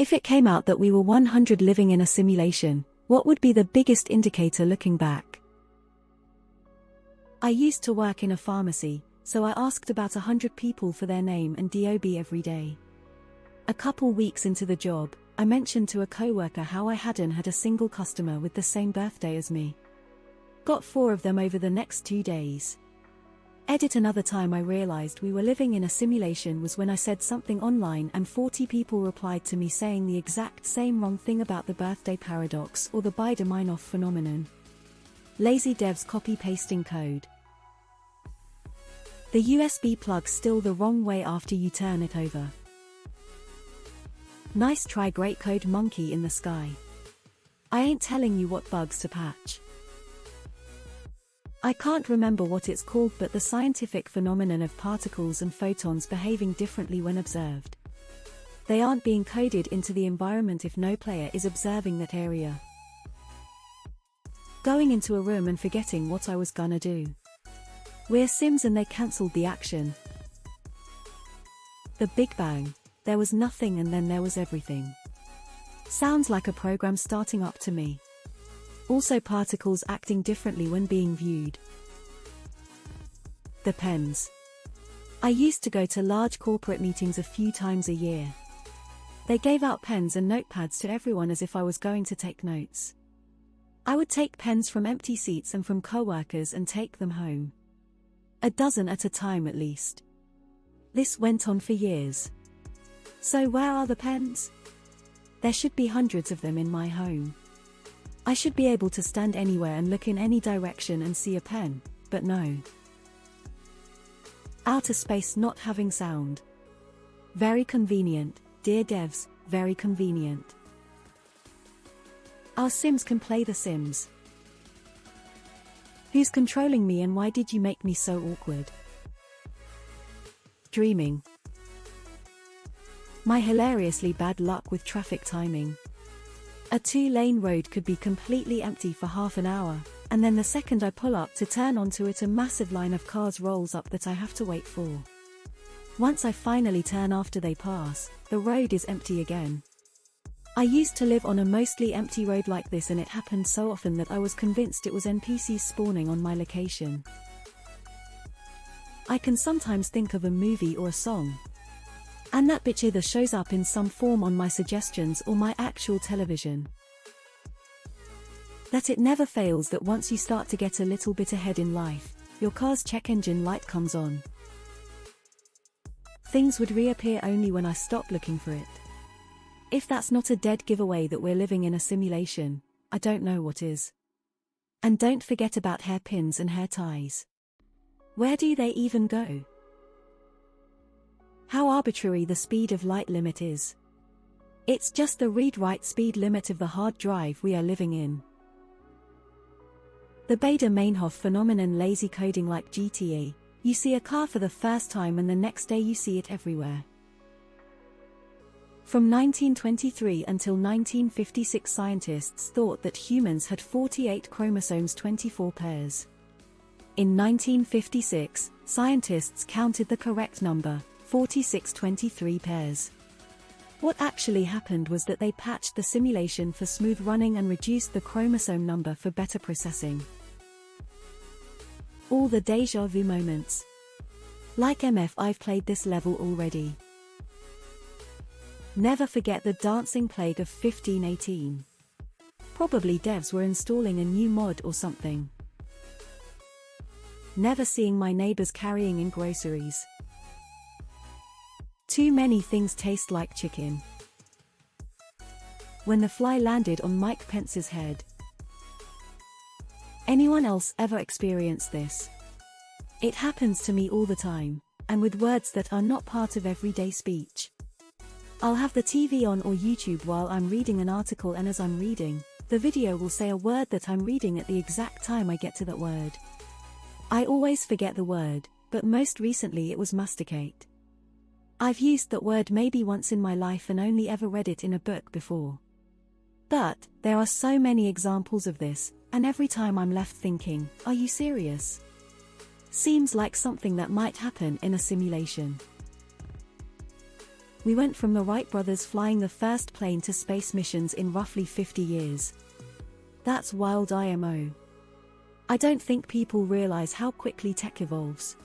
If it came out that we were 100 living in a simulation, what would be the biggest indicator looking back? I used to work in a pharmacy, so I asked about 100 people for their name and DOB every day. A couple weeks into the job, I mentioned to a coworker how I hadn't had a single customer with the same birthday as me. Got 4 of them over the next 2 days. Another time I realized we were living in a simulation was when I said something online and 40 people replied to me saying the exact same wrong thing about the birthday paradox or the Biedermeinhof phenomenon. Lazy devs copy-pasting code. The USB plug's still the wrong way after you turn it over. Nice try, great code, monkey in the sky. I ain't telling you what bugs to patch. I can't remember what it's called, but the scientific phenomenon of particles and photons behaving differently when observed. They aren't being coded into the environment if no player is observing that area. Going into a room and forgetting what I was gonna do. We're Sims and they cancelled the action. The Big Bang. There was nothing and then there was everything. Sounds like a program starting up to me. Also particles acting differently when being viewed. The pens. I used to go to large corporate meetings a few times a year. They gave out pens and notepads to everyone as if I was going to take notes. I would take pens from empty seats and from coworkers and take them home. A dozen at a time at least. This went on for years. So where are the pens? There should be hundreds of them in my home. I should be able to stand anywhere and look in any direction and see a pen, but no. Outer space not having sound. Very convenient, dear devs, very convenient. Our Sims can play The Sims. Who's controlling me and why did you make me so awkward? Dreaming. My hilariously bad luck with traffic timing. A 2-lane road could be completely empty for half an hour, and then the second I pull up to turn onto it, a massive line of cars rolls up that I have to wait for. Once I finally turn after they pass, the road is empty again. I used to live on a mostly empty road like this, and it happened so often that I was convinced it was NPCs spawning on my location. I can sometimes think of a movie or a song, and that bitch either shows up in some form on my suggestions or my actual television. That it never fails that once you start to get a little bit ahead in life, your car's check engine light comes on. Things would reappear only when I stopped looking for it. If that's not a dead giveaway that we're living in a simulation, I don't know what is. And don't forget about hairpins and hair ties. Where do they even go? How arbitrary the speed of light limit is. It's just the read-write speed limit of the hard drive we are living in. The Biedermeinhof phenomenon, lazy coding like GTA. You see a car for the first time and the next day you see it everywhere. From 1923 until 1956, scientists thought that humans had 48 chromosomes, 24 pairs. In 1956, scientists counted the correct number, 46, 23 pairs. What actually happened was that they patched the simulation for smooth running and reduced the chromosome number for better processing. All the déjà vu moments. Like MF, I've played this level already. Never forget the dancing plague of 1518. Probably devs were installing a new mod or something. Never seeing my neighbors carrying in groceries. Too many things taste like chicken. When the fly landed on Mike Pence's head. Anyone else ever experienced this? It happens to me all the time, and with words that are not part of everyday speech. I'll have the TV on or YouTube while I'm reading an article, and as I'm reading, the video will say a word that I'm reading at the exact time I get to that word. I always forget the word, but most recently it was masticate. I've used that word maybe once in my life and only ever read it in a book before. But there are so many examples of this, and every time I'm left thinking, are you serious? Seems like something that might happen in a simulation. We went from the Wright brothers flying the first plane to space missions in roughly 50 years. That's wild IMO. I don't think people realize how quickly tech evolves.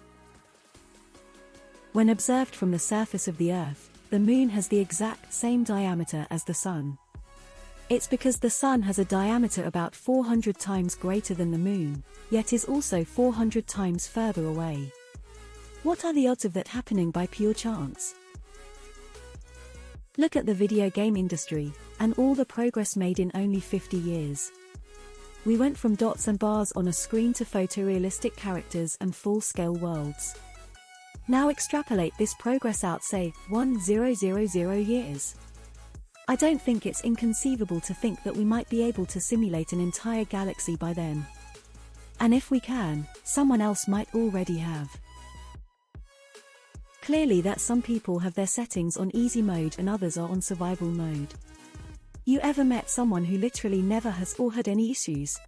When observed from the surface of the Earth, the Moon has the exact same diameter as the Sun. It's because the Sun has a diameter about 400 times greater than the Moon, yet is also 400 times further away. What are the odds of that happening by pure chance? Look at the video game industry, and all the progress made in only 50 years. We went from dots and bars on a screen to photorealistic characters and full-scale worlds. Now extrapolate this progress out, say, 1000 years. I don't think it's inconceivable to think that we might be able to simulate an entire galaxy by then. And if we can, someone else might already have. Clearly that some people have their settings on easy mode and others are on survival mode. You ever met someone who literally never has or had any issues?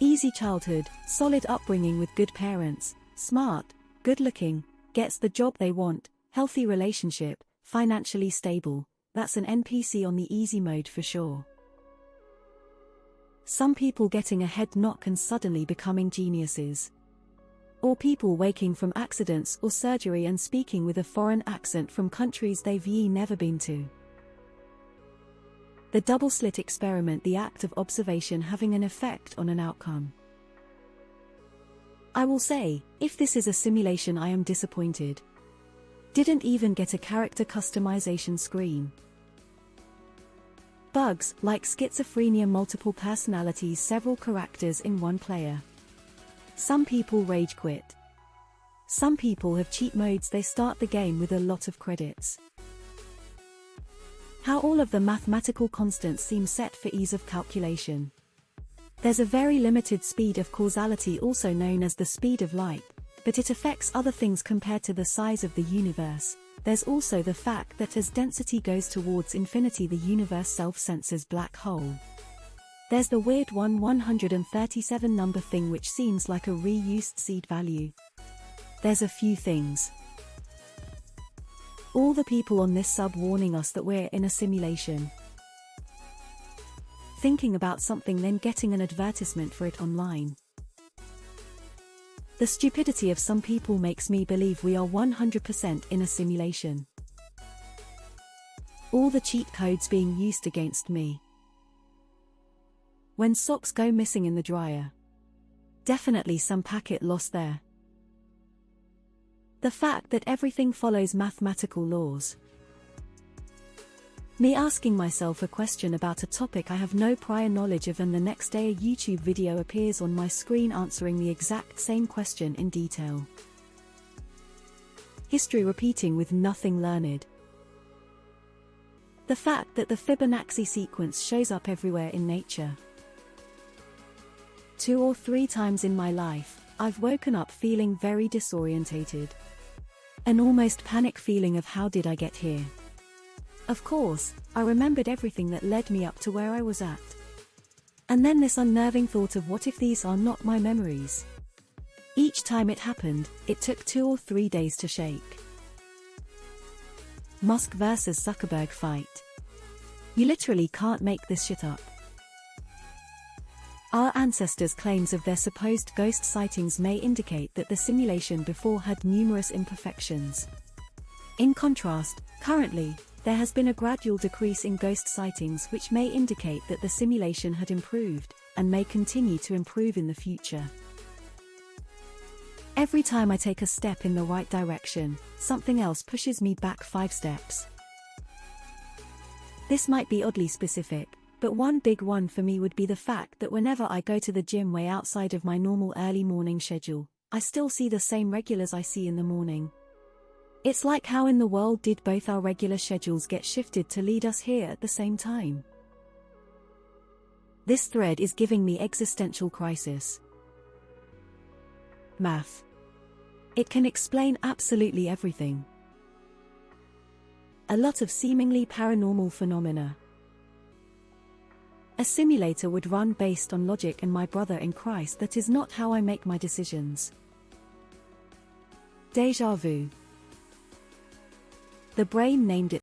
Easy childhood, solid upbringing with good parents, smart, good looking, gets the job they want, healthy relationship, financially stable. That's an NPC on the easy mode for sure. Some people getting a head knock and suddenly becoming geniuses. Or people waking from accidents or surgery and speaking with a foreign accent from countries they've never been to. The double-slit experiment, the act of observation having an effect on an outcome. I will say, if this is a simulation, I am disappointed. Didn't even get a character customization screen. Bugs, like schizophrenia, multiple personalities, several characters in one player. Some people rage quit. Some people have cheat modes, they start the game with a lot of credits. How all of the mathematical constants seem set for ease of calculation. There's a very limited speed of causality, also known as the speed of light, but it affects other things compared to the size of the universe. There's also the fact that as density goes towards infinity, the universe self-censors black hole. There's the weird 137 number thing which seems like a reused seed value. There's a few things. All the people on this sub warning us that we're in a simulation. Thinking about something, then getting an advertisement for it online. The stupidity of some people makes me believe we are 100% in a simulation. All the cheat codes being used against me. When socks go missing in the dryer. Definitely some packet lost there. The fact that everything follows mathematical laws. Me asking myself a question about a topic I have no prior knowledge of, and the next day a YouTube video appears on my screen answering the exact same question in detail. History repeating with nothing learned. The fact that the Fibonacci sequence shows up everywhere in nature. 2 or 3 times in my life, I've woken up feeling very disorientated. An almost panic feeling of how did I get here? Of course, I remembered everything that led me up to where I was at. And then this unnerving thought of what if these are not my memories? Each time it happened, it took 2 or 3 days to shake. Musk versus Zuckerberg fight. You literally can't make this shit up. Our ancestors' claims of their supposed ghost sightings may indicate that the simulation before had numerous imperfections. In contrast, currently, there has been a gradual decrease in ghost sightings, which may indicate that the simulation had improved, and may continue to improve in the future. Every time I take a step in the right direction, something else pushes me back 5 steps. This might be oddly specific, but one big one for me would be the fact that whenever I go to the gym way outside of my normal early morning schedule, I still see the same regulars I see in the morning. It's like, how in the world did both our regular schedules get shifted to lead us here at the same time? This thread is giving me existential crisis. Math. It can explain absolutely everything. A lot of seemingly paranormal phenomena. A simulator would run based on logic, and my brother in Christ, that is not how I make my decisions. Deja vu. The brain named it